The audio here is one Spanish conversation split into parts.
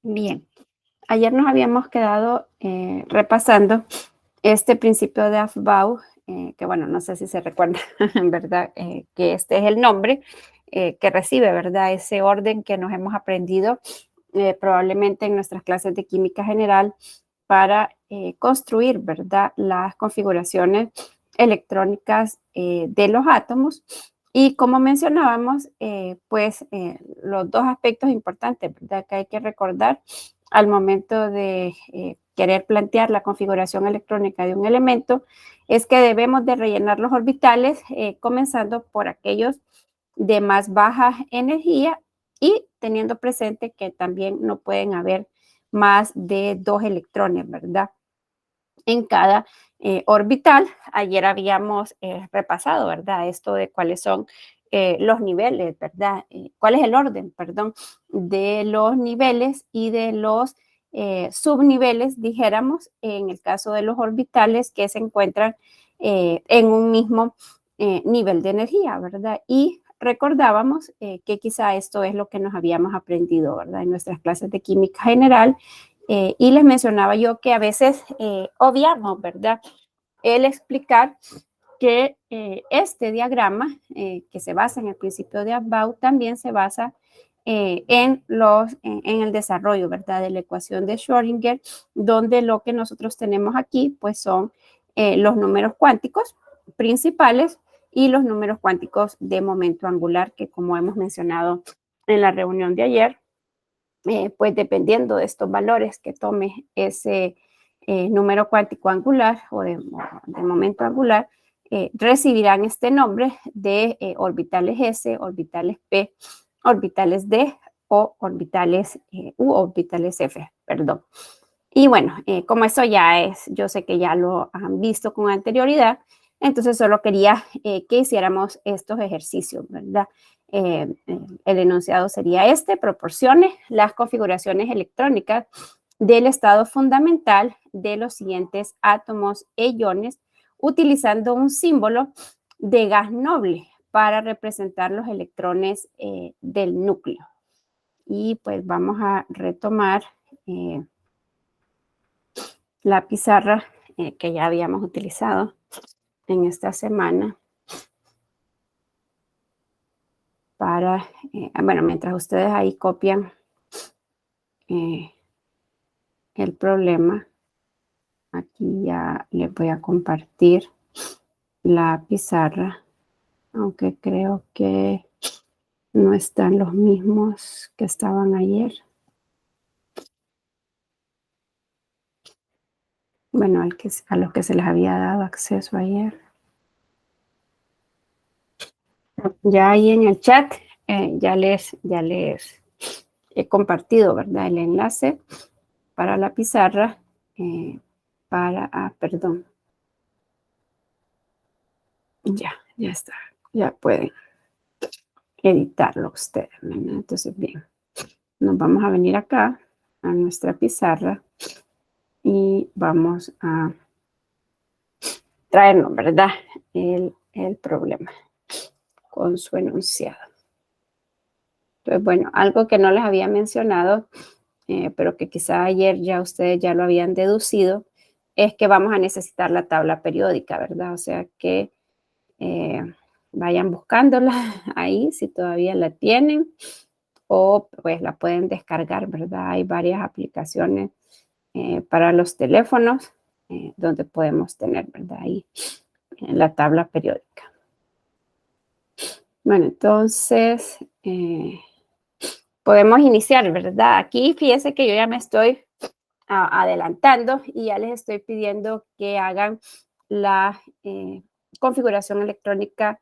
Bien, ayer nos habíamos quedado repasando este principio de Aufbau, que bueno, no sé si se recuerda, ¿verdad? Que este es el nombre que recibe, ¿verdad? Ese orden que nos hemos aprendido probablemente en nuestras clases de química general para construir, ¿verdad? Las configuraciones electrónicas de los átomos. Y como mencionábamos, los dos aspectos importantes, ¿verdad? Que hay que recordar al momento de querer plantear la configuración electrónica de un elemento es que debemos de rellenar los orbitales comenzando por aquellos de más baja energía y teniendo presente que también no pueden haber más de 2 electrones, ¿verdad? En cada orbital. Ayer habíamos repasado, ¿verdad? Esto de cuáles son los niveles, ¿verdad? ¿Cuál es el orden, perdón, de los niveles y de los subniveles, dijéramos, en el caso de los orbitales que se encuentran en un mismo nivel de energía, ¿verdad? Y recordábamos que quizá esto es lo que nos habíamos aprendido, ¿verdad? En nuestras clases de química general y les mencionaba yo que a veces obviamos, ¿verdad? El explicar que este diagrama, que se basa en el principio de Aufbau, también se basa en el desarrollo, ¿verdad? De la ecuación de Schrödinger, donde lo que nosotros tenemos aquí, pues son los números cuánticos principales y los números cuánticos de momento angular, que como hemos mencionado en la reunión de ayer, pues dependiendo de estos valores que tome ese número cuántico angular o de momento angular, recibirán este nombre de orbitales S, orbitales P, orbitales D o orbitales U, orbitales F, perdón. Y bueno, como eso ya es, yo sé que ya lo han visto con anterioridad, entonces solo quería que hiciéramos estos ejercicios, ¿verdad? El enunciado sería este: proporcione las configuraciones electrónicas del estado fundamental de los siguientes átomos e iones utilizando un símbolo de gas noble para representar los electrones del núcleo. Y pues vamos a retomar la pizarra que ya habíamos utilizado en esta semana para, bueno, mientras ustedes ahí copian el problema, aquí ya les voy a compartir la pizarra, aunque creo que no están los mismos que estaban ayer. Bueno, a los que se les había dado acceso ayer. Ya ahí en el chat ya les he compartido, ¿verdad? El enlace para la pizarra, perdón. Ya está. Ya pueden editarlo ustedes, ¿verdad? Entonces, bien, nos vamos a venir acá a nuestra pizarra y vamos a traernos, ¿verdad? El problema con su enunciado. Entonces, bueno, algo que no les había mencionado, pero que quizá ayer ya ustedes ya lo habían deducido, es que vamos a necesitar la tabla periódica, ¿verdad? O sea que vayan buscándola ahí si todavía la tienen o pues la pueden descargar, ¿verdad? Hay varias aplicaciones para los teléfonos donde podemos tener, ¿verdad? Ahí la tabla periódica. Bueno, entonces podemos iniciar, ¿verdad? Aquí fíjense que yo ya me estoy adelantando y ya les estoy pidiendo que hagan la configuración electrónica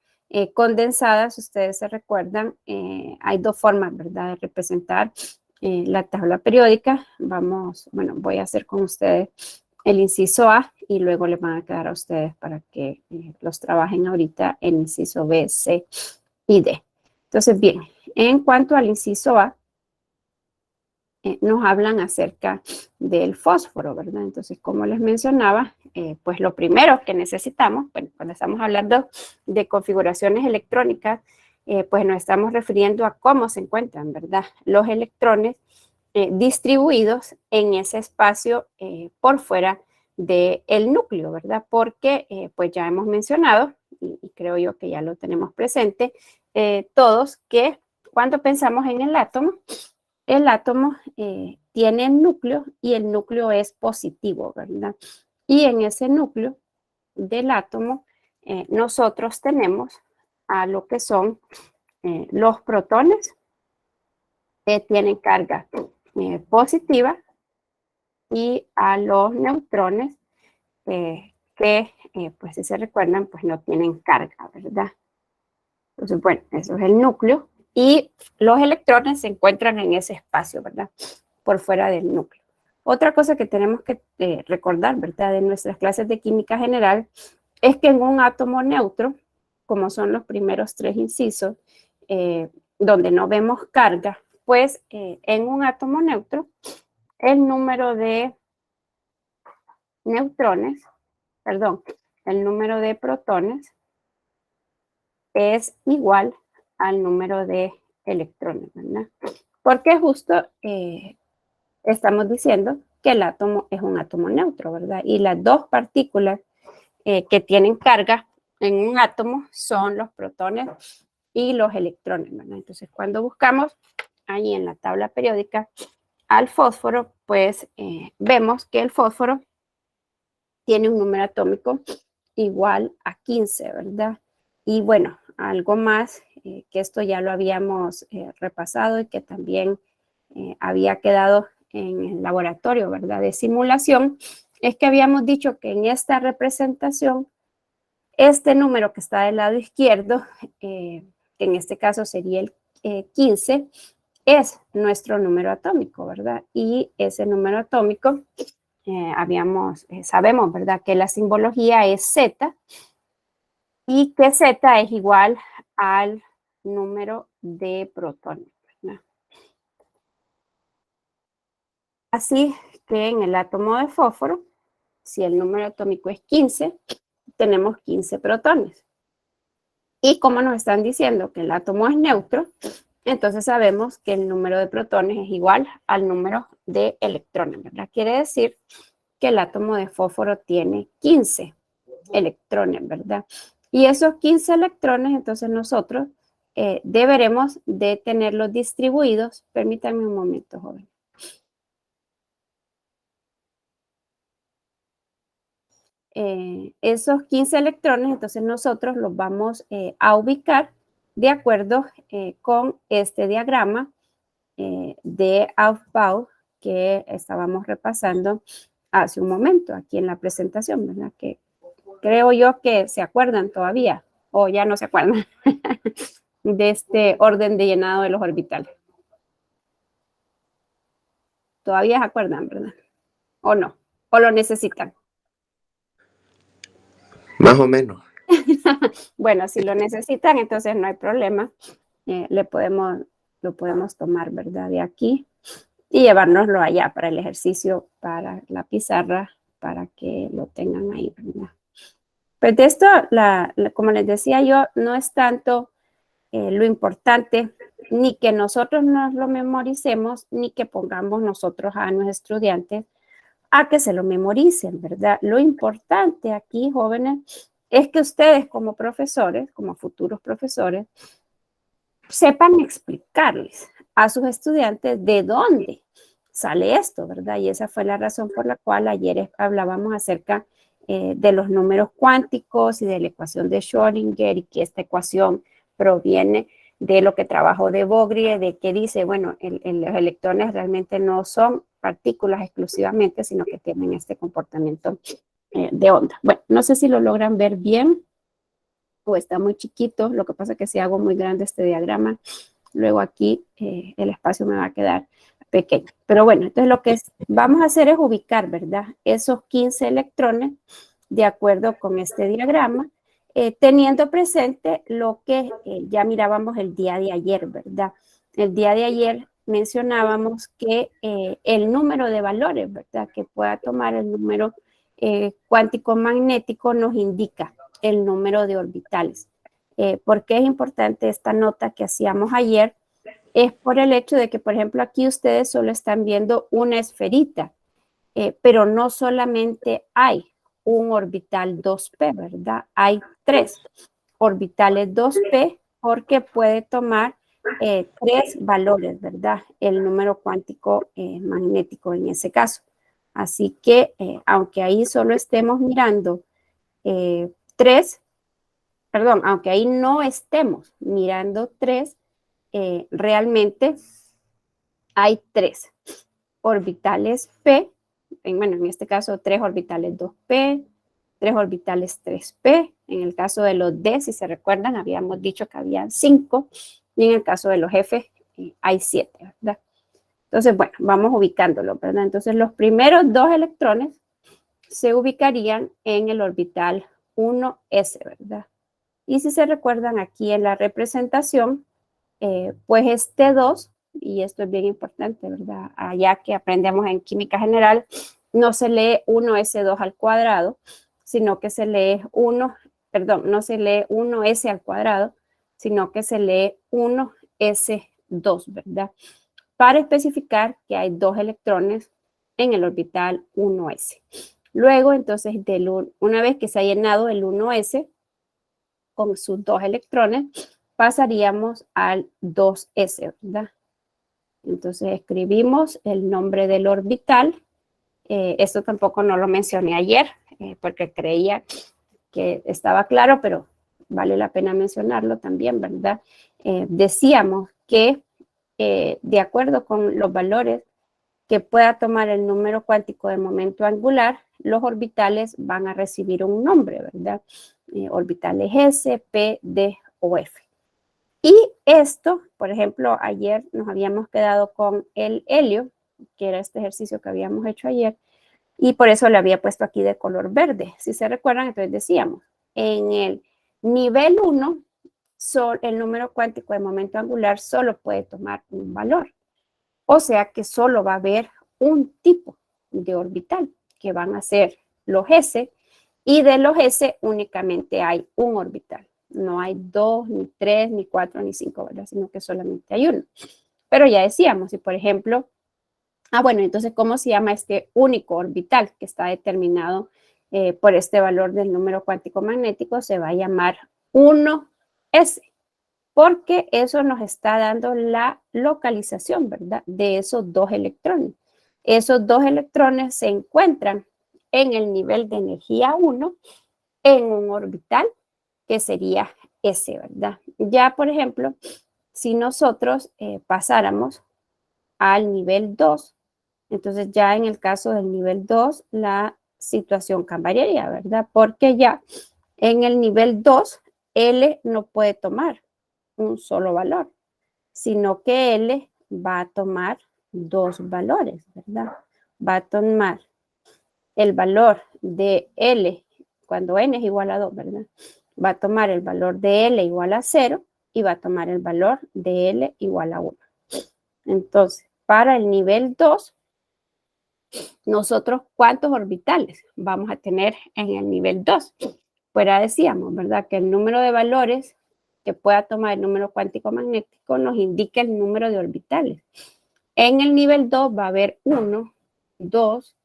condensada. Si ustedes se recuerdan, hay dos formas, ¿verdad?, de representar la tabla periódica. Voy a hacer con ustedes el inciso A y luego les van a quedar a ustedes para que los trabajen ahorita en inciso B, C y D. Entonces, bien, en cuanto al inciso A, nos hablan acerca del fósforo, ¿verdad? Entonces, como les mencionaba, pues lo primero que necesitamos, bueno, cuando estamos hablando de configuraciones electrónicas, pues nos estamos refiriendo a cómo se encuentran, ¿verdad? Los electrones distribuidos en ese espacio por fuera del núcleo, ¿verdad? Porque pues ya hemos mencionado, y creo yo que ya lo tenemos presente, todos, que cuando pensamos en el átomo tiene núcleo y el núcleo es positivo, ¿verdad? Y en ese núcleo del átomo nosotros tenemos a lo que son los protones que tienen carga positiva y a los neutrones que, pues si se recuerdan, pues no tienen carga, ¿verdad? Entonces, bueno, eso es el núcleo y los electrones se encuentran en ese espacio, ¿verdad? Por fuera del núcleo. Otra cosa que tenemos que recordar, ¿verdad? De nuestras clases de química general es que en un átomo neutro, como son los primeros tres incisos, donde no vemos carga, pues en un átomo neutro, el número de neutrones, perdón, el número de protones es igual al número de electrones, ¿verdad? Porque justo estamos diciendo que el átomo es un átomo neutro, ¿verdad? Y las dos partículas que tienen carga en un átomo son los protones y los electrones, ¿verdad? Entonces, cuando buscamos ahí en la tabla periódica al fósforo, pues vemos que el fósforo tiene un número atómico igual a 15, ¿verdad? Y bueno, algo más, que esto ya lo habíamos repasado y que también había quedado en el laboratorio, ¿verdad? De simulación, es que habíamos dicho que en esta representación, este número que está del lado izquierdo, que en este caso sería el 15, es nuestro número atómico, ¿verdad? Y ese número atómico, sabemos, ¿verdad? Que la simbología es Z y que Z es igual al número de protones, ¿verdad? Así que en el átomo de fósforo, si el número atómico es 15, tenemos 15 protones. Y como nos están diciendo que el átomo es neutro, entonces sabemos que el número de protones es igual al número de electrones, ¿verdad? Quiere decir que el átomo de fósforo tiene 15 electrones, ¿verdad? Y esos 15 electrones, entonces nosotros deberemos de tenerlos distribuidos. Permítanme un momento, joven. Esos 15 electrones, entonces nosotros los vamos a ubicar de acuerdo con este diagrama de Aufbau que estábamos repasando hace un momento aquí en la presentación, ¿verdad? Que creo yo que se acuerdan todavía o ya no se acuerdan de este orden de llenado de los orbitales. Todavía se acuerdan, ¿verdad? ¿O no? ¿O lo necesitan? Más o menos. Bueno, si lo necesitan, entonces no hay problema. Lo podemos tomar, ¿verdad? De aquí y llevárnoslo allá para el ejercicio, para la pizarra, para que lo tengan ahí, ¿verdad? Pues de esto, como les decía yo, no es tanto lo importante, ni que nosotros nos lo memoricemos, ni que pongamos nosotros a nuestros estudiantes a que se lo memoricen, ¿verdad? Lo importante aquí, jóvenes, es que ustedes como profesores, como futuros profesores, sepan explicarles a sus estudiantes de dónde sale esto, ¿verdad? Y esa fue la razón por la cual ayer hablábamos acerca de los números cuánticos y de la ecuación de Schrödinger y que esta ecuación proviene de lo que trabajó de Broglie, de que dice, bueno, los electrones realmente no son partículas exclusivamente, sino que tienen este comportamiento de onda. Bueno, no sé si lo logran ver bien o está muy chiquito, lo que pasa es que si hago muy grande este diagrama, luego aquí el espacio me va a quedar pequeño. Pero bueno, entonces lo que vamos a hacer es ubicar, ¿verdad? Esos 15 electrones de acuerdo con este diagrama, teniendo presente lo que ya mirábamos el día de ayer, ¿verdad? El día de ayer mencionábamos que el número de valores, ¿verdad? Que pueda tomar el número cuántico magnético nos indica el número de orbitales. ¿Por qué es importante esta nota que hacíamos ayer? es por el hecho de que, por ejemplo, aquí ustedes solo están viendo una esferita, pero no solamente hay un orbital 2p, ¿verdad? Hay 3 orbitales 2p porque puede tomar 3 valores, ¿verdad? El número cuántico magnético en ese caso. Así que, aunque ahí solo estemos mirando 3, perdón, aunque ahí no estemos mirando 3, realmente hay 3 orbitales p, bueno, en este caso 3 orbitales 2p, 3 orbitales 3p. En el caso de los d, si se recuerdan, habíamos dicho que habían 5, y en el caso de los f hay 7, ¿verdad? Entonces, bueno, vamos ubicándolo, ¿verdad? Entonces, los primeros 2 electrones se ubicarían en el orbital 1s, ¿verdad? Y si se recuerdan aquí en la representación, pues este 2, y esto es bien importante, ¿verdad? Allá que aprendemos en química general, no se lee 1s2 al cuadrado, sino que se lee no se lee 1s al cuadrado, sino que se lee 1s2, ¿verdad? Para especificar que hay 2 electrones en el orbital 1s. Luego, entonces, una vez que se ha llenado el 1s con sus 2 electrones, pasaríamos al 2s, ¿verdad? Entonces escribimos el nombre del orbital. Esto tampoco no lo mencioné ayer porque creía que estaba claro, pero vale la pena mencionarlo también, ¿verdad? Decíamos que de acuerdo con los valores que pueda tomar el número cuántico de momento angular, los orbitales van a recibir un nombre, ¿verdad? Orbitales S, P, D o F. Y esto, por ejemplo, ayer nos habíamos quedado con el helio, que era este ejercicio que habíamos hecho ayer, y por eso le había puesto aquí de color verde. Si se recuerdan, entonces decíamos, en el nivel 1, el número cuántico de momento angular solo puede tomar un valor. O sea que solo va a haber un tipo de orbital, que van a ser los S, y de los S únicamente hay un orbital. No hay 2, ni 3, ni 4, ni 5, ¿verdad? Sino que solamente hay uno. Pero ya decíamos, si por ejemplo, bueno, entonces, ¿cómo se llama este único orbital que está determinado por este valor del número cuántico magnético? Se va a llamar 1S, porque eso nos está dando la localización, ¿verdad? De esos 2 electrones. Esos 2 electrones se encuentran en el nivel de energía 1 en un orbital que sería S, ¿verdad? Ya, por ejemplo, si nosotros pasáramos al nivel 2, entonces ya en el caso del nivel 2, la situación cambiaría, ¿verdad? Porque ya en el nivel 2, L no puede tomar un solo valor, sino que L va a tomar 2 valores, ¿verdad? Va a tomar el valor de L cuando N es igual a 2, ¿verdad? Va a tomar el valor de L igual a 0 y va a tomar el valor de L igual a 1. Entonces, para el nivel 2, nosotros, ¿cuántos orbitales vamos a tener en el nivel 2? Pues ya decíamos, ¿verdad? Que el número de valores que pueda tomar el número cuántico magnético nos indica el número de orbitales. En el nivel 2 va a haber 1, 2,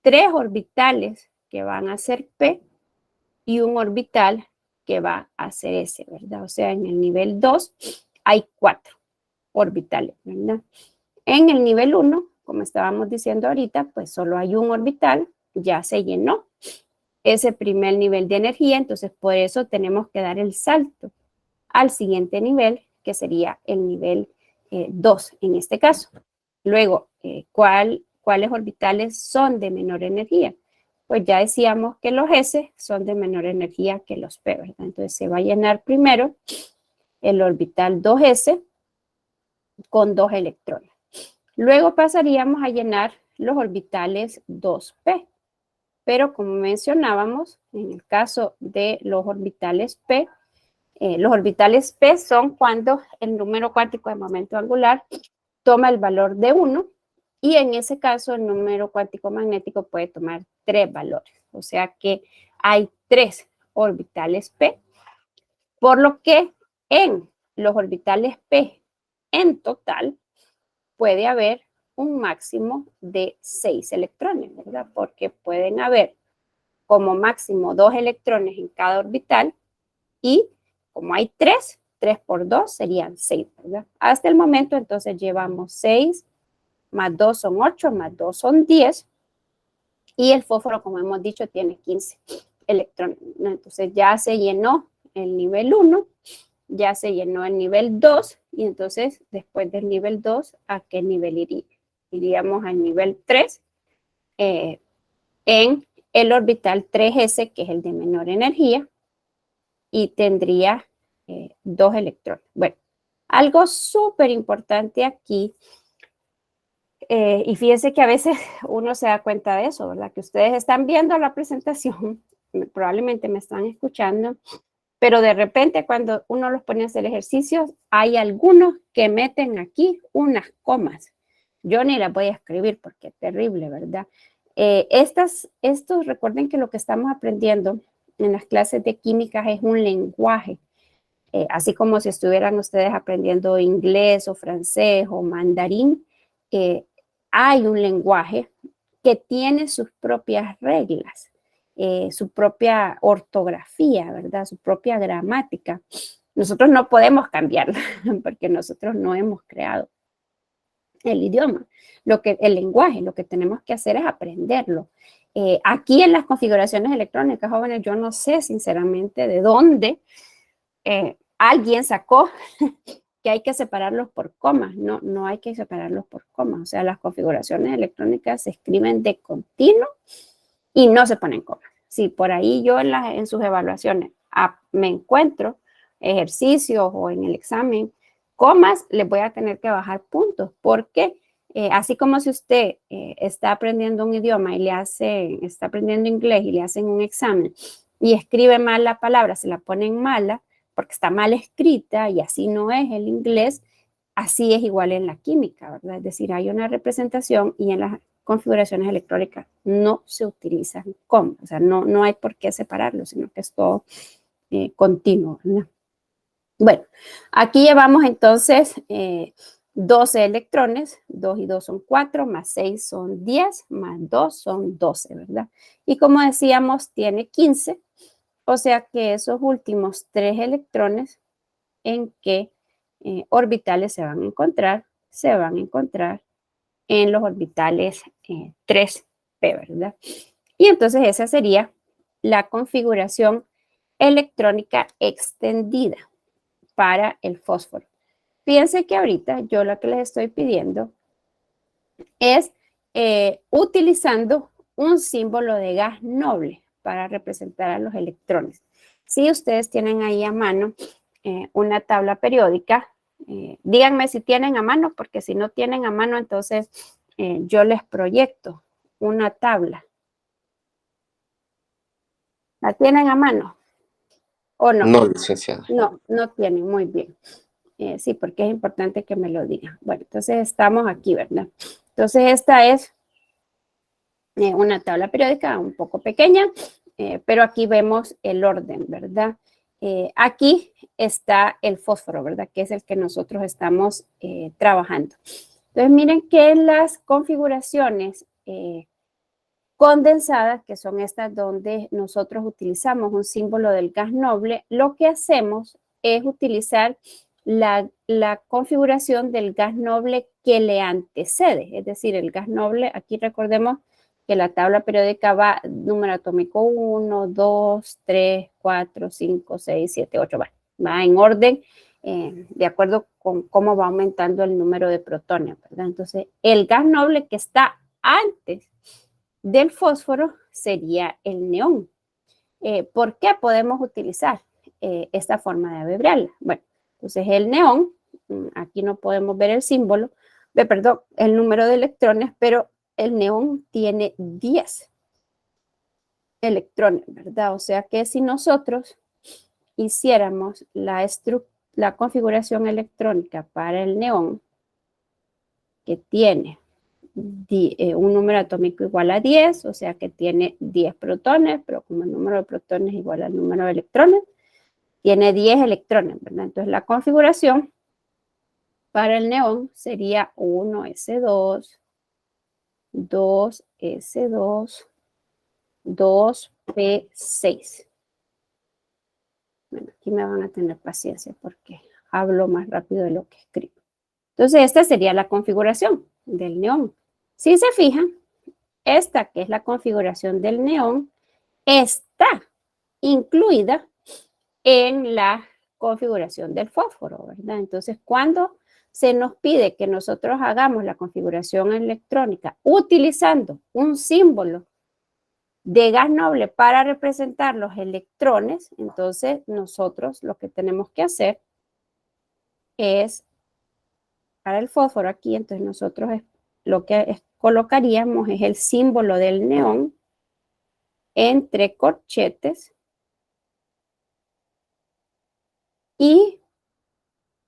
3 orbitales que van a ser P y un orbital que va a ser S, ¿verdad? O sea, en el nivel 2 hay 4 orbitales, ¿verdad? En el nivel 1, como estábamos diciendo ahorita, pues solo hay un orbital, ya se llenó ese primer nivel de energía, entonces por eso tenemos que dar el salto al siguiente nivel, que sería el nivel 2 en este caso. Luego, ¿cuáles orbitales son de menor energía? Pues ya decíamos que los S son de menor energía que los P, ¿verdad? Entonces se va a llenar primero el orbital 2S con 2 electrones. Luego pasaríamos a llenar los orbitales 2p, pero como mencionábamos, en el caso de los orbitales p son cuando el número cuántico de momento angular toma el valor de 1 y en ese caso el número cuántico magnético puede tomar 3 valores. O sea que hay 3 orbitales p, por lo que en los orbitales p en total puede haber un máximo de 6 electrones, ¿verdad? Porque pueden haber como máximo 2 electrones en cada orbital y como hay 3, 3 por 2 serían 6, ¿verdad? Hasta el momento entonces llevamos 6, más 2 son 8, más 2 son 10 y el fósforo, como hemos dicho, tiene 15 electrones, ¿no? Entonces ya se llenó el nivel 1, ya se llenó el nivel 2 y entonces después del nivel 2, ¿a qué nivel iría? Iríamos al nivel 3 en el orbital 3s, que es el de menor energía, y tendría 2 electrones. Bueno, algo súper importante aquí, y fíjense que a veces uno se da cuenta de eso, ¿verdad? Que ustedes están viendo la presentación, probablemente me están escuchando, pero de repente cuando uno los pone a hacer ejercicios, hay algunos que meten aquí unas comas. Yo ni las voy a escribir porque es terrible, ¿verdad? Estos, recuerden que lo que estamos aprendiendo en las clases de química es un lenguaje, así como si estuvieran ustedes aprendiendo inglés o francés o mandarín, hay un lenguaje que tiene sus propias reglas, su propia ortografía, ¿verdad? Su propia gramática. Nosotros no podemos cambiarla porque nosotros no hemos creado el idioma, el lenguaje, lo que tenemos que hacer es aprenderlo. Aquí en las configuraciones electrónicas, jóvenes, yo no sé sinceramente de dónde alguien sacó que hay que separarlos por comas. No, no hay que separarlos por comas. O sea, las configuraciones electrónicas se escriben de continuo y no se ponen comas. Si por ahí yo en sus evaluaciones me encuentro ejercicios o en el examen comas, les voy a tener que bajar puntos, porque así como si usted está aprendiendo un idioma y está aprendiendo inglés y le hacen un examen y escribe mal la palabra, se la ponen mala porque está mal escrita y así no es el inglés, así es igual en la química, ¿verdad? Es decir, hay una representación y en las configuraciones electrónicas no se utilizan comas, o sea, no hay por qué separarlo, sino que es todo continuo, ¿verdad? Bueno, aquí llevamos entonces 12 electrones, 2 y 2 son 4, más 6 son 10, más 2 son 12, ¿verdad? Y como decíamos, tiene 15, o sea que esos últimos 3 electrones, ¿en qué orbitales se van a encontrar? Se van a encontrar en los orbitales 3p, ¿verdad? Y entonces esa sería la configuración electrónica extendida para el fósforo. Fíjense que ahorita yo lo que les estoy pidiendo es utilizando un símbolo de gas noble para representar a los electrones. Si ustedes tienen ahí a mano una tabla periódica, díganme si tienen a mano, porque si no tienen a mano, entonces yo les proyecto una tabla. ¿La tienen a mano o no? No, licenciada. No, no tienen, muy bien. Sí, porque es importante que me lo digan. Bueno, entonces estamos aquí, ¿verdad? Entonces esta es una tabla periódica un poco pequeña, pero aquí vemos el orden, ¿verdad? Aquí está el fósforo, ¿verdad? Que es el que nosotros estamos trabajando. Entonces miren que las configuraciones condensadas, que son estas donde nosotros utilizamos un símbolo del gas noble, lo que hacemos es utilizar la configuración del gas noble que le antecede, es decir, el gas noble, aquí recordemos que la tabla periódica va número atómico 1, 2, 3, 4, 5, 6, 7, 8, va en orden de acuerdo con cómo va aumentando el número de protones, ¿verdad? Entonces, el gas noble que está antes del fósforo sería el neón. ¿Por qué podemos utilizar esta forma de abreviarla? Bueno, entonces el neón, aquí no podemos ver el símbolo, perdón, el número de electrones, pero el neón tiene 10 electrones, ¿verdad? O sea que si nosotros hiciéramos la configuración electrónica para el neón, que tiene un número atómico igual a 10, o sea que tiene 10 protones, pero como el número de protones es igual al número de electrones, tiene 10 electrones, ¿verdad? Entonces la configuración Para el neón sería 1s2, 2s2, 2p6. Bueno, aquí me van a tener paciencia porque hablo más rápido de lo que escribo. Entonces, esta sería la configuración del neón. Si se fijan, esta que es la configuración del neón está incluida en la configuración del fósforo, ¿verdad? Entonces, cuando se nos pide que nosotros hagamos la configuración electrónica utilizando un símbolo de gas noble para representar los electrones, entonces nosotros lo que tenemos que hacer es, para el fósforo aquí, entonces nosotros lo que colocaríamos es el símbolo del neón entre corchetes y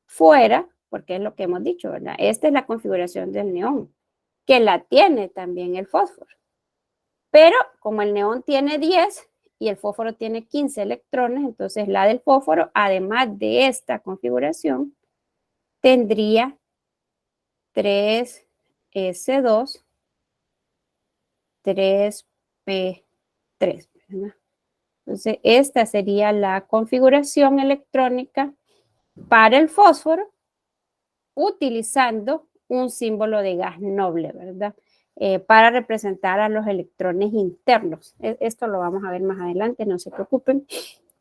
fuera, porque es lo que hemos dicho, ¿verdad? Esta es la configuración del neón, que la tiene también el fósforo. Pero como el neón tiene 10 y el fósforo tiene 15 electrones, entonces la del fósforo, además de esta configuración, tendría 3s2, 3p3, ¿verdad? Entonces, esta sería la configuración electrónica para el fósforo utilizando un símbolo de gas noble, ¿verdad? Para representar a los electrones internos. Esto lo vamos a ver más adelante, no se preocupen,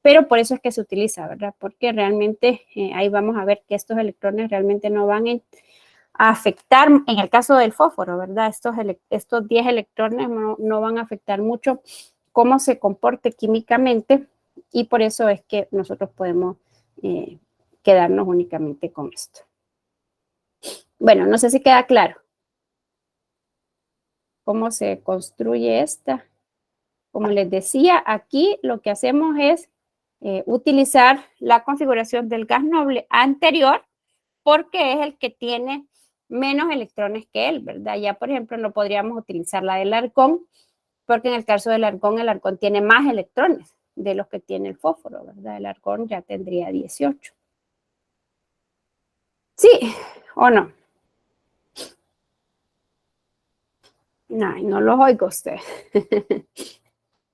pero por eso es que se utiliza, ¿verdad? Porque realmente ahí vamos a ver que estos electrones realmente no van a afectar, en el caso del fósforo, ¿verdad? Estos 10 electrones no van a afectar mucho cómo se comporte químicamente y por eso es que nosotros podemos quedarnos únicamente con esto. Bueno, no sé si queda claro cómo se construye esta. Como les decía, aquí lo que hacemos es utilizar la configuración del gas noble anterior porque es el que tiene menos electrones que él, ¿verdad? Ya, por ejemplo, no podríamos utilizar la del argón porque en el caso del argón, el argón tiene más electrones de los que tiene el fósforo, ¿verdad? El argón ya tendría 18. ¿Sí o no? No, no los oigo ustedes.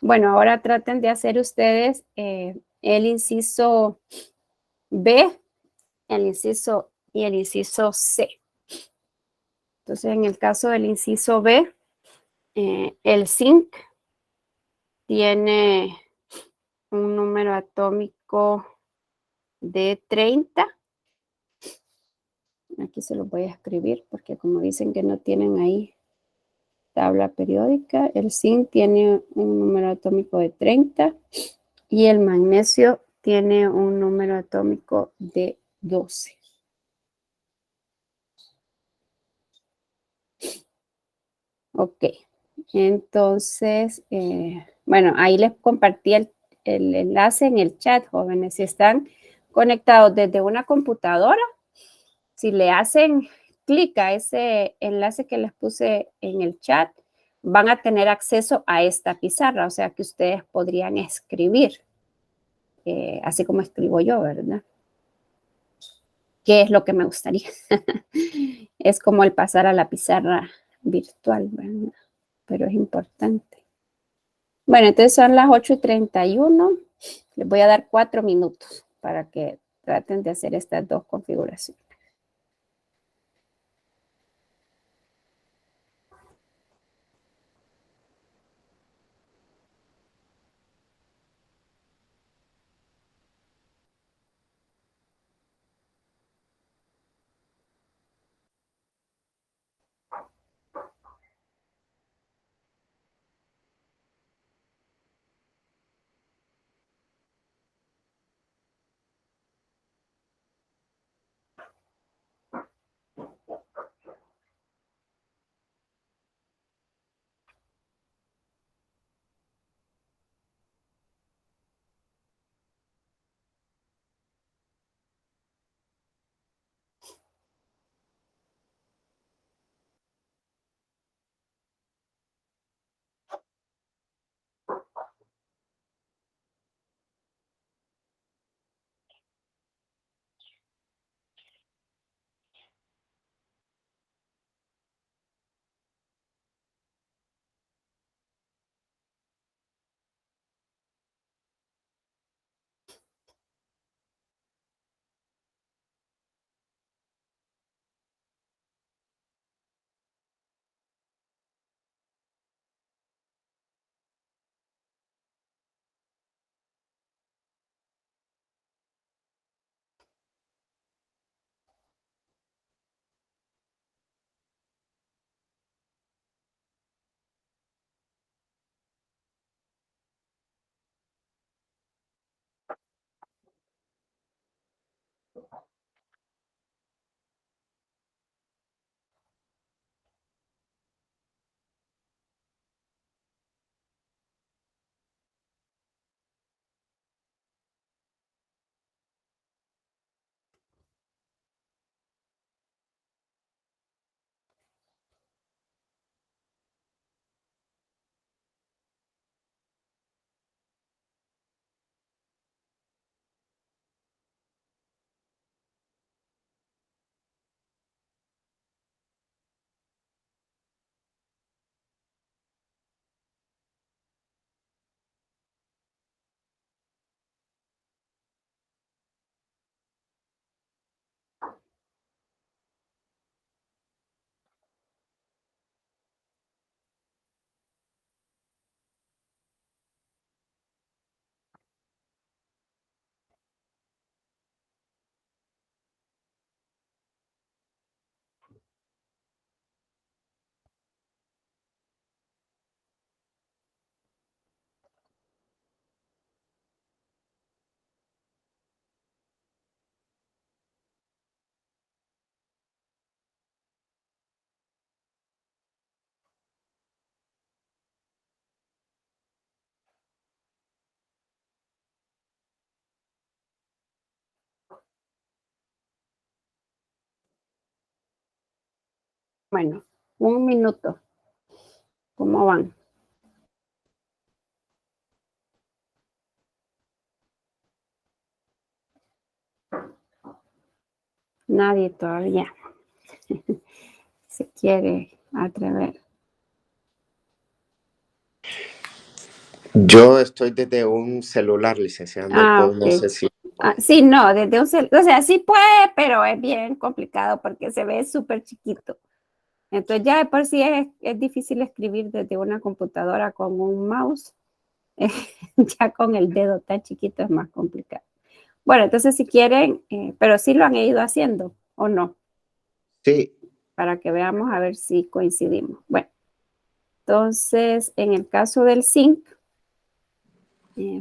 Bueno, ahora traten de hacer ustedes el inciso B, el inciso y el inciso C. Entonces, en el caso del inciso B, el zinc tiene un número atómico de 30. Aquí se los voy a escribir porque como dicen que no tienen ahí tabla periódica, el zinc tiene un número atómico de 30 y el magnesio tiene un número atómico de 12. Ok, entonces, bueno, ahí les compartí el enlace en el chat, jóvenes. Si están conectados desde una computadora, si le hacen clic a ese enlace que les puse en el chat, van a tener acceso a esta pizarra, o sea que ustedes podrían escribir, así como escribo yo, ¿verdad? ¿Qué es lo que me gustaría? Es como el pasar a la pizarra virtual, ¿verdad? Pero es importante. Bueno, entonces son las 8:31. Les voy a dar 4 minutos para que traten de hacer estas dos configuraciones. Bueno, un minuto. ¿Cómo van? Nadie todavía se quiere atrever. Yo estoy desde un celular, licenciada, no Ah, puedo, no ok. sé si... Sí, no, desde o sea, sí puede, pero es bien complicado porque se ve súper chiquito. Entonces ya de por sí es difícil escribir desde una computadora con un mouse. Ya con el dedo tan chiquito es más complicado. Bueno, entonces si quieren, pero sí lo han ido haciendo o no, Sí, para que veamos a ver si coincidimos. Bueno, entonces en el caso del zinc,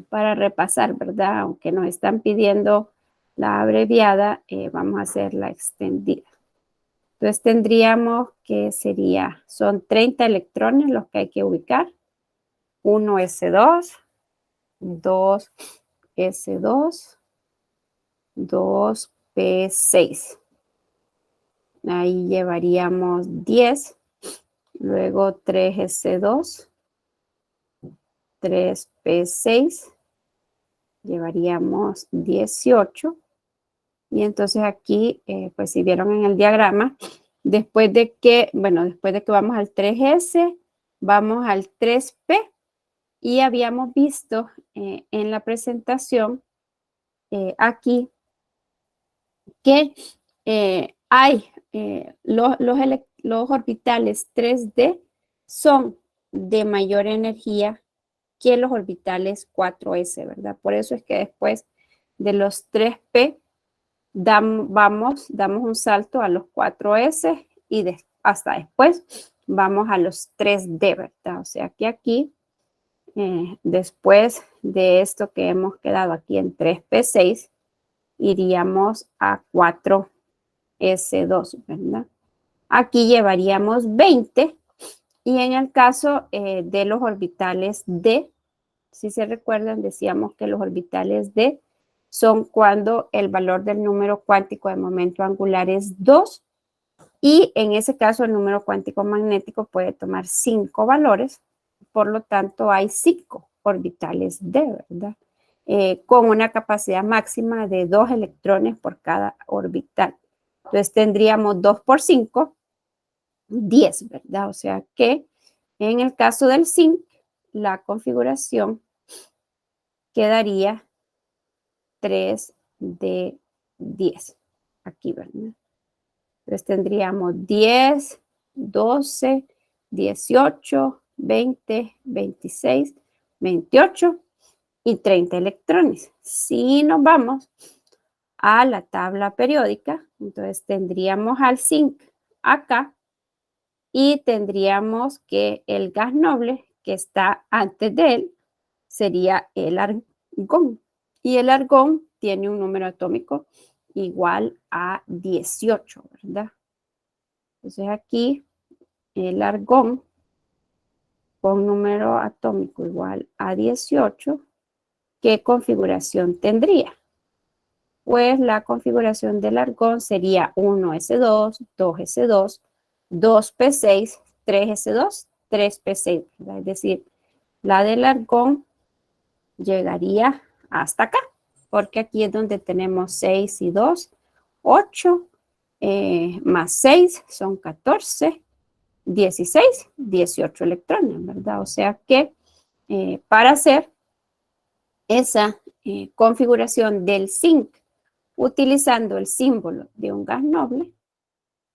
para repasar, ¿verdad? Aunque nos están pidiendo la abreviada, vamos a hacer la extendida. Entonces tendríamos que son 30 electrones los que hay que ubicar. 1s2, 2s2, 2p6. Ahí llevaríamos 10, luego 3s2, 3p6, llevaríamos 18. Y entonces aquí, pues si vieron en el diagrama, después de que vamos al 3s, vamos al 3p y habíamos visto en la presentación aquí que hay los orbitales 3D son de mayor energía que los orbitales 4s, ¿verdad? Por eso es que después de los 3p damos un salto a los 4s y hasta después vamos a los 3D, ¿verdad? O sea que aquí, después de esto que hemos quedado aquí en 3p6, iríamos a 4s2, ¿verdad? Aquí llevaríamos 20 y en el caso de los orbitales D, si se recuerdan, decíamos que los orbitales D son cuando el valor del número cuántico de momento angular es 2 y en ese caso el número cuántico magnético puede tomar 5 valores, por lo tanto hay 5 orbitales D, ¿verdad? Con una capacidad máxima de 2 electrones por cada orbital. Entonces tendríamos 2 por 5, 10, ¿verdad? O sea que en el caso del zinc, la configuración quedaría 3 de 10. Aquí, ¿verdad? Entonces tendríamos 10, 12, 18, 20, 26, 28 y 30 electrones. Si nos vamos a la tabla periódica, entonces tendríamos al zinc acá y tendríamos que el gas noble que está antes de él sería el argón. Y el argón tiene un número atómico igual a 18, ¿verdad? Entonces aquí el argón con número atómico igual a 18, ¿qué configuración tendría? Pues la configuración del argón sería 1s2, 2s2, 2p6, 3s2, 3p6, ¿verdad? Es decir, la del argón llegaría hasta acá, porque aquí es donde tenemos 6 y 2, 8, más 6 son 14, 16, 18 electrones, ¿verdad? O sea que para hacer esa configuración del zinc utilizando el símbolo de un gas noble,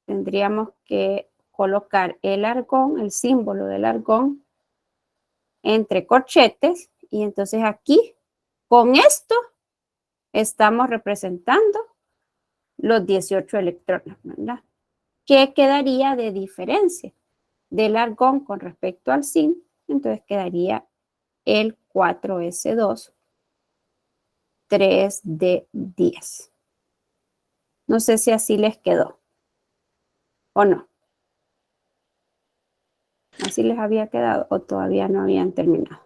tendríamos que colocar el argón, el símbolo del argón, entre corchetes, y entonces aquí, con esto, estamos representando los 18 electrones, ¿verdad? ¿Qué quedaría de diferencia del argón con respecto al zinc? Entonces quedaría el 4s2, 3d10. No sé si así les quedó o no. ¿Así les había quedado o todavía no habían terminado?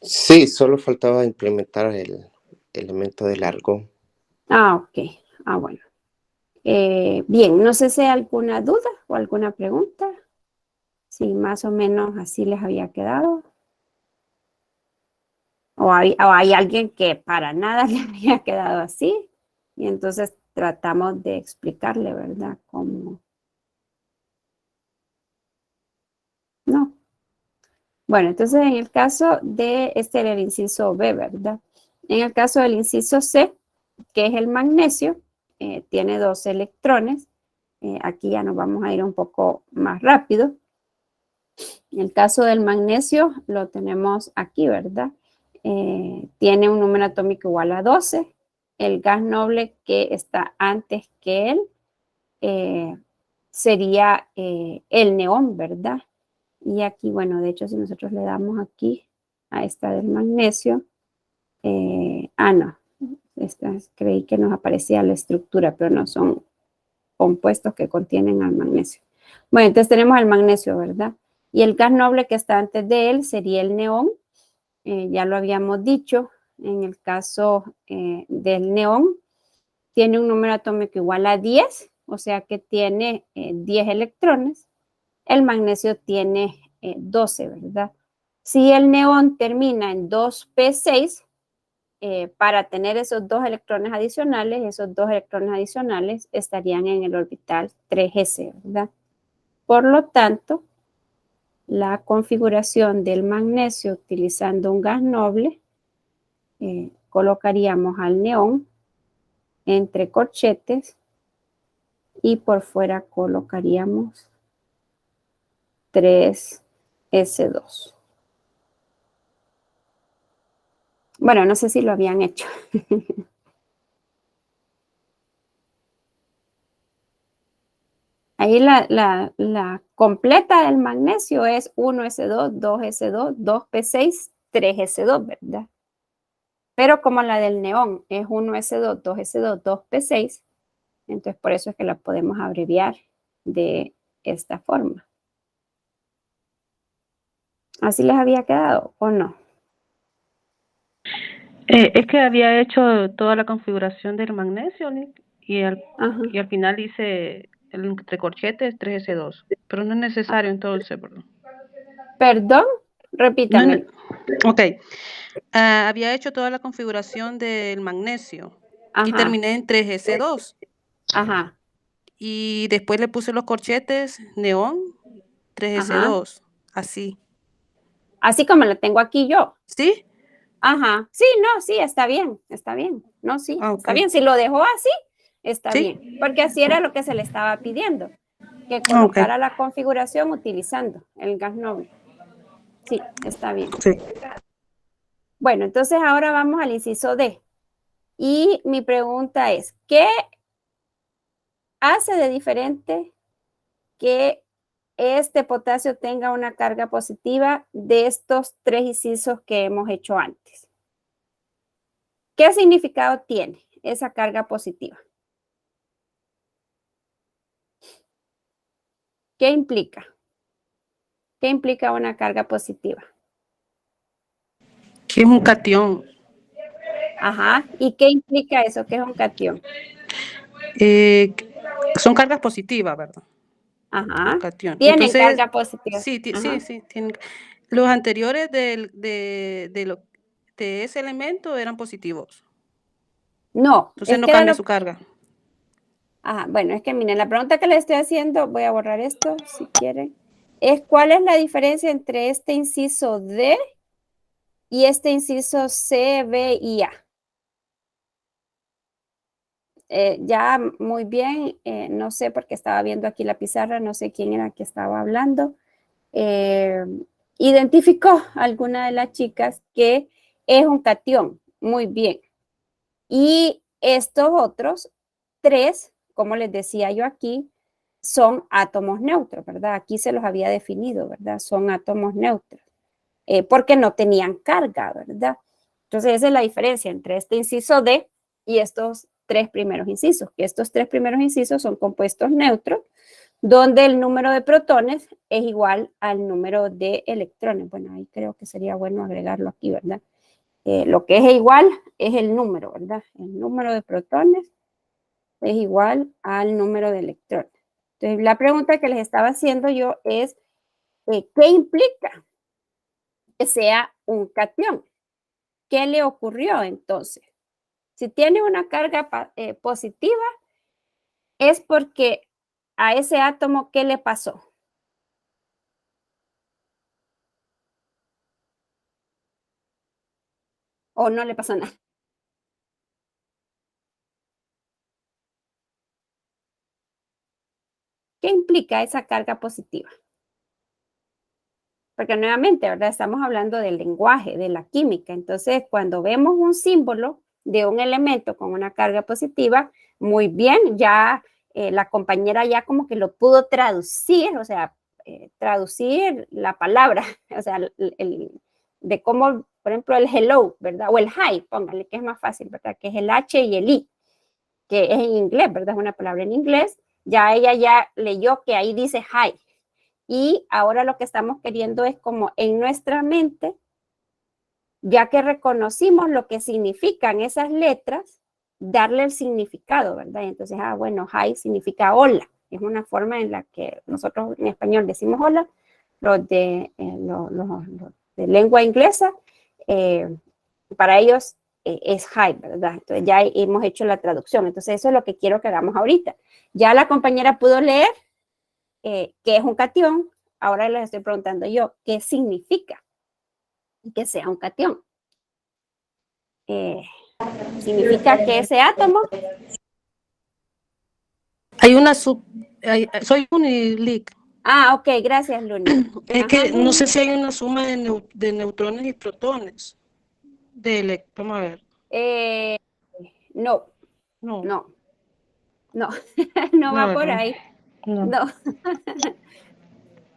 Sí, solo faltaba implementar el elemento del argón. Ah, ok. Ah, bueno. Bien, no sé si hay alguna duda o alguna pregunta. Si más o menos así les había quedado. O hay alguien que para nada le había quedado así. Y entonces tratamos de explicarle, ¿verdad? Cómo. No. Bueno, entonces en el caso de este era el inciso B, ¿verdad? En el caso del inciso C, que es el magnesio, tiene 2 electrones. Aquí ya nos vamos a ir un poco más rápido. En el caso del magnesio lo tenemos aquí, ¿verdad? Tiene un número atómico igual a 12. El gas noble que está antes que él sería el neón, ¿verdad? Y aquí, bueno, de hecho, si nosotros le damos aquí a esta del magnesio, no, creí que nos aparecía la estructura, pero no son compuestos que contienen al magnesio. Bueno, entonces tenemos el magnesio, ¿verdad? Y el gas noble que está antes de él sería el neón. Ya lo habíamos dicho, en el caso del neón, tiene un número atómico igual a 10, o sea que tiene 10 electrones. El magnesio tiene 12, ¿verdad? Si el neón termina en 2p6, para tener esos 2 electrones adicionales, esos 2 electrones adicionales estarían en el orbital 3s, ¿verdad? Por lo tanto, la configuración del magnesio utilizando un gas noble, colocaríamos al neón entre corchetes y por fuera colocaríamos 3s2. Bueno, no sé si lo habían hecho. Ahí la completa del magnesio es 1s2, 2s2, 2p6, 3s2, ¿verdad? Pero como la del neón es 1s2, 2s2, 2p6, entonces por eso es que la podemos abreviar de esta forma. ¿Así les había quedado o no? Es que había hecho toda la configuración del magnesio, Nick, y al final hice el entre corchetes 3s2, pero no es necesario entonces, ¿verdad? Perdón, repítame. Ok, había hecho toda la configuración del magnesio y terminé en 3s2. Ajá. Y después le puse los corchetes neón 3s2, así. Así como lo tengo aquí yo. ¿Sí? Ajá. Sí, no, sí, está bien, está bien. No, sí, está bien. Si lo dejó así, está bien. Porque así era lo que se le estaba pidiendo, que colocara la configuración utilizando el gas noble. Sí, está bien. Sí. Bueno, entonces ahora vamos al inciso D. Y mi pregunta es, ¿qué hace de diferente que este potasio tenga una carga positiva de estos 3 incisos que hemos hecho antes? ¿Qué significado tiene esa carga positiva? ¿Qué implica? ¿Qué implica una carga positiva? Que es un cation. Ajá. ¿Y qué implica eso? ¿Qué es un cation? Son cargas positivas, ¿verdad? Ajá. Cation. Tienen Entonces, carga positiva. sí, sí. Los anteriores de ese elemento eran positivos. No, Entonces es no que era cambia lo... su carga. Ajá, bueno, es que miren, la pregunta que le estoy haciendo, voy a borrar esto si quieren, es ¿cuál es la diferencia entre este inciso D y este inciso C, B y A? Ya muy bien, no sé porque estaba viendo aquí la pizarra, no sé quién era que estaba hablando. Identificó a alguna de las chicas que es un cation, muy bien. Y estos otros tres, como les decía yo aquí, son átomos neutros, ¿verdad? Aquí se los había definido, ¿verdad? Son átomos neutros, porque no tenían carga, ¿verdad? Entonces esa es la diferencia entre este inciso D y estos tres primeros incisos, que estos tres primeros incisos son compuestos neutros, donde el número de protones es igual al número de electrones. Bueno, ahí creo que sería bueno agregarlo aquí, ¿verdad? Lo que es igual es el número, ¿verdad? El número de protones es igual al número de electrones. Entonces, la pregunta que les estaba haciendo yo es, ¿qué implica que sea un cation? ¿Qué le ocurrió entonces? Si tiene una carga positiva, es porque a ese átomo, ¿qué le pasó? ¿O no le pasó nada? ¿Qué implica esa carga positiva? Porque nuevamente, ¿verdad? Estamos hablando del lenguaje, de la química. Entonces, cuando vemos un símbolo de un elemento con una carga positiva, muy bien, ya la compañera ya como que lo pudo traducir, o sea, traducir la palabra, o sea, de cómo, por ejemplo, el hello, ¿verdad? O el hi, póngale, que es más fácil, ¿verdad? Que es el H y el I, que es en inglés, ¿verdad? Es una palabra en inglés. Ya ella ya leyó que ahí dice hi. Y ahora lo que estamos queriendo es como en nuestra mente, ya que reconocimos lo que significan esas letras, darle el significado, ¿verdad? Y entonces, bueno, hi significa hola. Es una forma en la que nosotros en español decimos hola, los los de lengua inglesa, para ellos es hi, ¿verdad? Entonces ya hemos hecho la traducción. Entonces eso es lo que quiero que hagamos ahorita. Ya la compañera pudo leer qué es un cation. Ahora les estoy preguntando yo, ¿qué significa que sea un cation? Significa que ese átomo... Hay una soy unilic. Ok, gracias, Luni. Es Ajá, que no Luni. sé si hay una suma de neutrones y protones. Vamos a ver. No, No, no, no, no no, va por ¿verdad? ahí. No.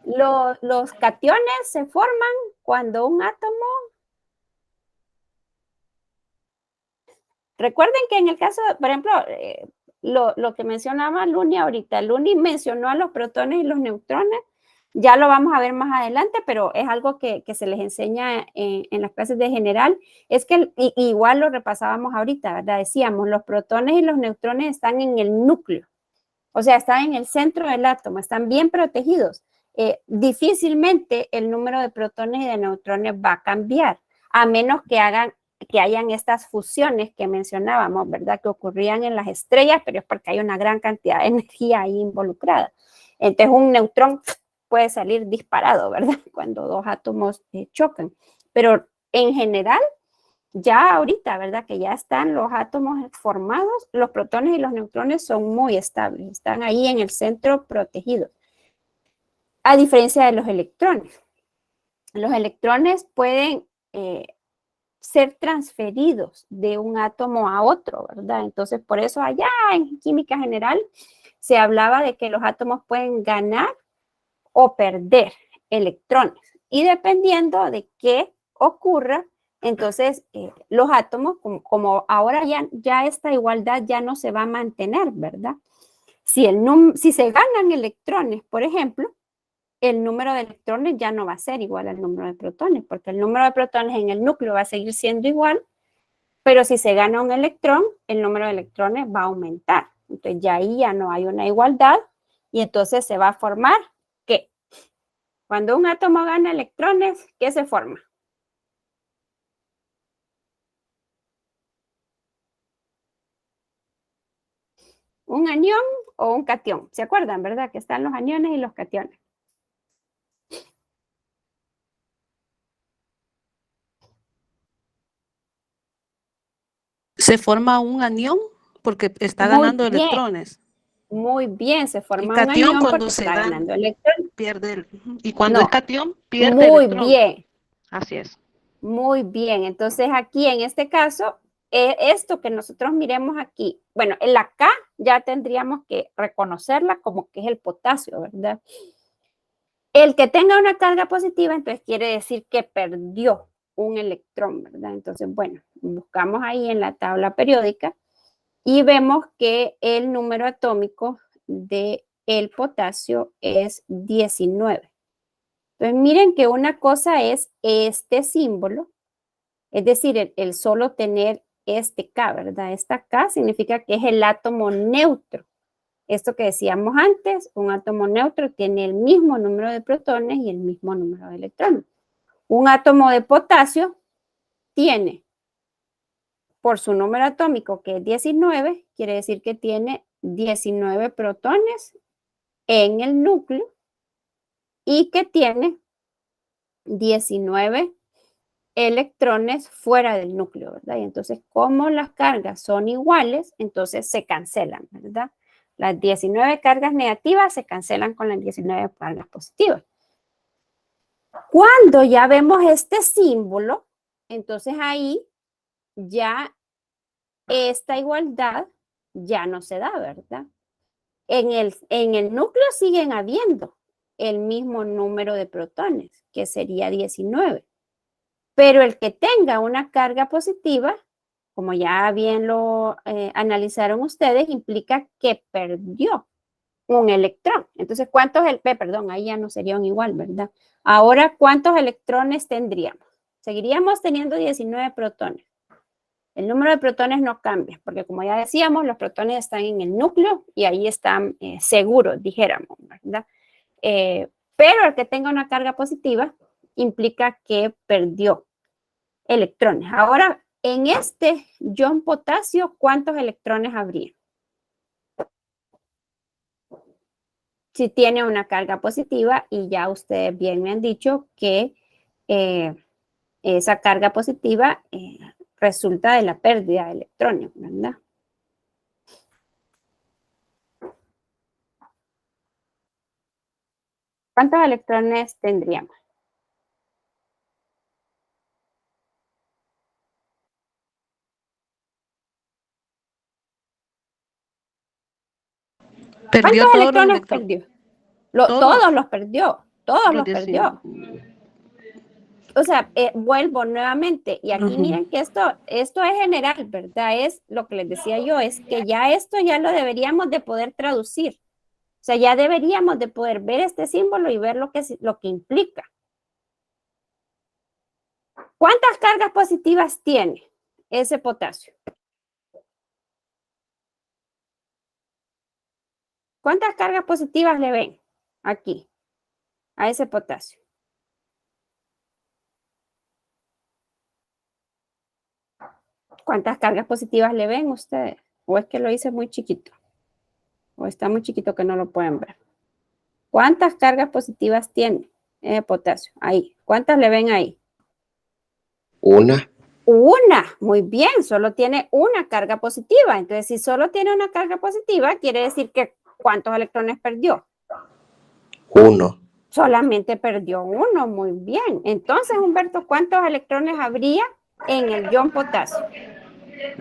No. Los cationes se forman cuando un átomo... Recuerden que en el caso, por ejemplo, lo que mencionaba Luni ahorita, Luni mencionó a los protones y los neutrones, ya lo vamos a ver más adelante, pero es algo que se les enseña en las clases de general, es que igual lo repasábamos ahorita, ¿verdad? Decíamos, los protones y los neutrones están en el núcleo, o sea, están en el centro del átomo, están bien protegidos. Difícilmente el número de protones y de neutrones va a cambiar, a menos que hayan estas fusiones que mencionábamos, ¿verdad? Que ocurrían en las estrellas, pero es porque hay una gran cantidad de energía ahí involucrada. Entonces un neutrón puede salir disparado, ¿verdad? Cuando dos átomos chocan. Pero en general, ya ahorita, ¿verdad? Que ya están los átomos formados, los protones y los neutrones son muy estables, están ahí en el centro protegidos. A diferencia de los electrones. Los electrones pueden ser transferidos de un átomo a otro, ¿verdad? Entonces, por eso allá en química general se hablaba de que los átomos pueden ganar o perder electrones. Y dependiendo de qué ocurra, Entonces, los átomos, como ahora ya esta igualdad ya no se va a mantener, ¿verdad? Si se ganan electrones, por ejemplo, el número de electrones ya no va a ser igual al número de protones, porque el número de protones en el núcleo va a seguir siendo igual, pero si se gana un electrón, el número de electrones va a aumentar. Entonces ya ahí ya no hay una igualdad y entonces se va a formar ¿qué? Cuando un átomo gana electrones, ¿qué se forma? ¿Un anión o un catión? ¿Se acuerdan, verdad? Que están los aniones y los cationes. Se forma un anión porque está ganando electrones. Muy bien, se forma un cation anión cuando porque se está gana, ganando electrones. pierde y cuando es cation, pierde muy electrón. Bien. Así es. Muy bien. Entonces aquí en este caso, esto que nosotros miremos aquí, bueno, en la K ya tendríamos que reconocerla como que es el potasio, ¿verdad? El que tenga una carga positiva, entonces quiere decir que perdió un electrón, ¿verdad? Entonces, bueno, buscamos ahí en la tabla periódica y vemos que el número atómico de el potasio es 19. Entonces, miren que una cosa es este símbolo, es decir, el solo tener este K, ¿verdad? Esta K significa que es el átomo neutro. Esto que decíamos antes, un átomo neutro tiene el mismo número de protones y el mismo número de electrones. Un átomo de potasio tiene, por su número atómico que es 19, quiere decir que tiene 19 protones en el núcleo y que tiene 19 electrones fuera del núcleo, ¿verdad? Y entonces, como las cargas son iguales, entonces se cancelan, ¿verdad? Las 19 cargas negativas se cancelan con las 19 cargas positivas. Cuando ya vemos este símbolo, entonces ahí ya esta igualdad ya no se da, ¿verdad? En el núcleo siguen habiendo el mismo número de protones, que sería 19. Pero el que tenga una carga positiva, como ya bien lo analizaron ustedes, implica que perdió un electrón. Entonces, perdón, ahí ya no serían igual, ¿verdad? Ahora, ¿cuántos electrones tendríamos? Seguiríamos teniendo 19 protones. El número de protones no cambia, porque como ya decíamos, los protones están en el núcleo y ahí están seguros, dijéramos, ¿verdad? Pero el que tenga una carga positiva implica que perdió electrones. Ahora, en este ion potasio, ¿cuántos electrones habría? Si tiene una carga positiva, y ya ustedes bien me han dicho que esa carga positiva resulta de la pérdida de electrones, ¿verdad? ¿Cuántos electrones tendríamos? ¿Cuántos electrones perdió? Todos los perdió, todos los perdió. O sea, vuelvo nuevamente, y aquí miren que esto es general, ¿verdad? Es lo que les decía yo, es que ya esto ya lo deberíamos de poder traducir. O sea, ya deberíamos de poder ver este símbolo y ver lo que implica. ¿Cuántas cargas positivas tiene ese potasio? ¿Cuántas cargas positivas le ven aquí a ese potasio? ¿Cuántas cargas positivas le ven ustedes? ¿O es que lo hice muy chiquito? ¿O está muy chiquito que no lo pueden ver? ¿Cuántas cargas positivas tiene potasio? Ahí. ¿Cuántas le ven ahí? Una. Una, muy bien, solo tiene una carga positiva. Entonces, si solo tiene una carga positiva, quiere decir que ¿cuántos electrones perdió? Uno. Solamente perdió uno, muy bien. Entonces, Humberto, ¿cuántos electrones habría en el ion potasio?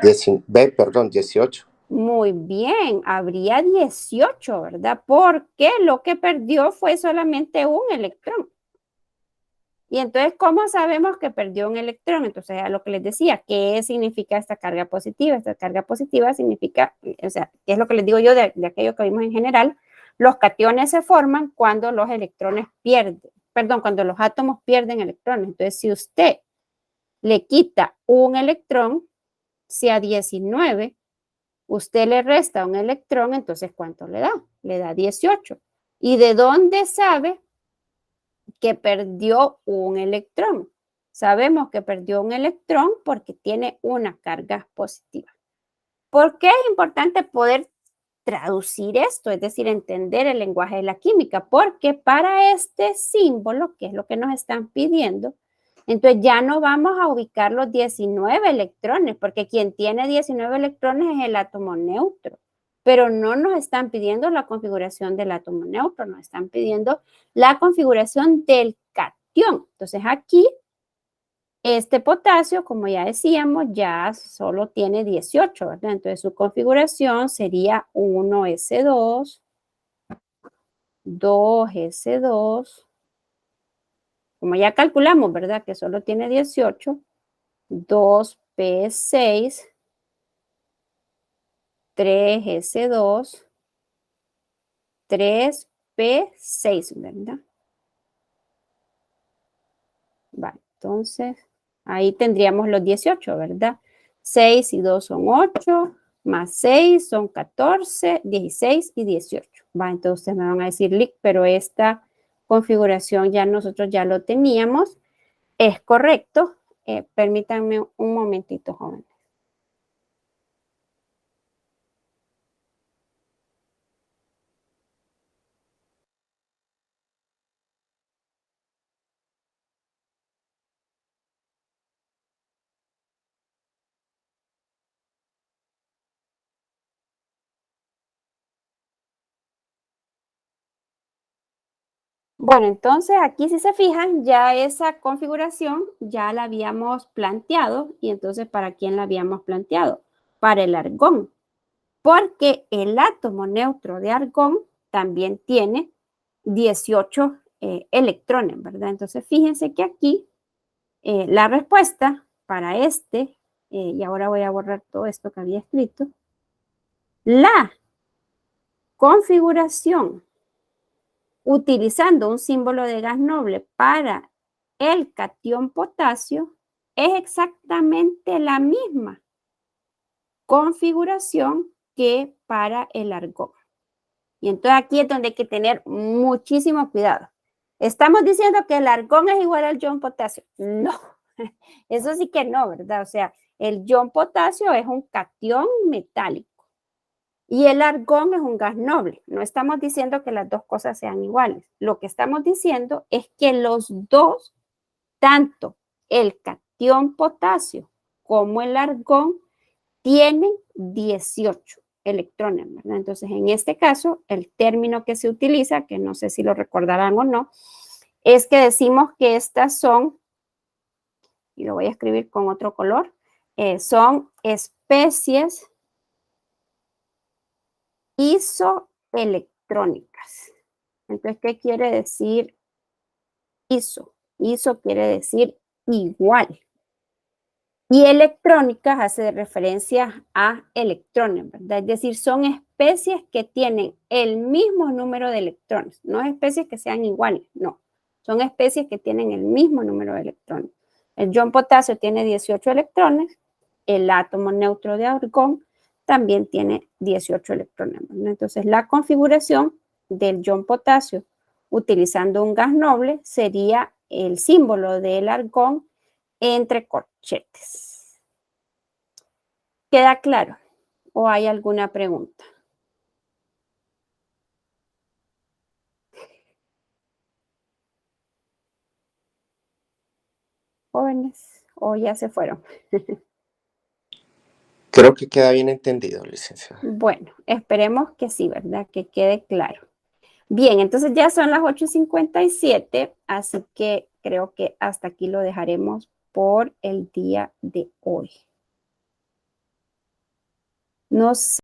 18. Muy bien, habría 18, ¿verdad? Porque lo que perdió fue solamente un electrón. Y entonces, ¿cómo sabemos que perdió un electrón? Entonces, a lo que les decía, ¿qué significa esta carga positiva? Esta carga positiva significa, o sea, ¿qué es lo que les digo yo de aquello que vimos en general? Los cationes se forman cuando los electrones pierden, perdón, cuando los átomos pierden electrones. Entonces, si usted le quita un electrón, si a 19 usted le resta un electrón, entonces ¿cuánto le da? Le da 18. ¿Y de dónde sabe que perdió un electrón? Sabemos que perdió un electrón porque tiene una carga positiva. ¿Por qué es importante poder traducir esto? Es decir, entender el lenguaje de la química, porque para este símbolo, que es lo que nos están pidiendo, entonces ya no vamos a ubicar los 19 electrones, porque quien tiene 19 electrones es el átomo neutro, pero no nos están pidiendo la configuración del átomo neutro, nos están pidiendo la configuración del cation. Entonces aquí, este potasio, como ya decíamos, ya solo tiene 18, ¿verdad? Entonces su configuración sería 1s2, 2s2, como ya calculamos, ¿verdad? Que solo tiene 18, 2p6, 3s2, 3p6, ¿verdad? Vale, entonces ahí tendríamos los 18, ¿verdad? 6 y 2 son 8, más 6 son 14, 16 y 18. Va, entonces ustedes me van a decir, Lick, pero esta configuración ya nosotros ya lo teníamos. Es correcto. Permítanme un momentito, jóvenes. Bueno, entonces aquí si se fijan, ya esa configuración ya la habíamos planteado. Y entonces, ¿para quién la habíamos planteado? Para el argón. Porque el átomo neutro de argón también tiene 18 electrones, ¿verdad? Entonces, fíjense que aquí la respuesta para este, y ahora voy a borrar todo esto que había escrito, la configuración utilizando un símbolo de gas noble para el cation potasio es exactamente la misma configuración que para el argón. Y entonces aquí es donde hay que tener muchísimo cuidado. ¿Estamos diciendo que el argón es igual al ion potasio? No, eso sí que no, ¿verdad? O sea, el ion potasio es un cation metálico y el argón es un gas noble. No estamos diciendo que las dos cosas sean iguales. Lo que estamos diciendo es que los dos, tanto el cation potasio como el argón, tienen 18 electrones, ¿verdad? Entonces, en este caso, el término que se utiliza, que no sé si lo recordarán o no, es que decimos que estas son, y lo voy a escribir con otro color, son especies isoelectrónicas. Entonces, ¿qué quiere decir iso? Iso quiere decir igual. Y electrónicas hace referencia a electrones, ¿verdad? Es decir, son especies que tienen el mismo número de electrones. No es especies que sean iguales, no. Son especies que tienen el mismo número de electrones. El ion potasio tiene 18 electrones. El átomo neutro de argón también tiene 18 electrones, ¿verdad? Entonces, la configuración del ion potasio utilizando un gas noble sería el símbolo del argón entre corchetes. ¿Queda claro? ¿O hay alguna pregunta? Jóvenes, o ya se fueron. Creo que queda bien entendido, licenciada. Bueno, esperemos que sí, ¿verdad? Que quede claro. Bien, entonces ya son las 8:57, así que creo que hasta aquí lo dejaremos por el día de hoy. No sé.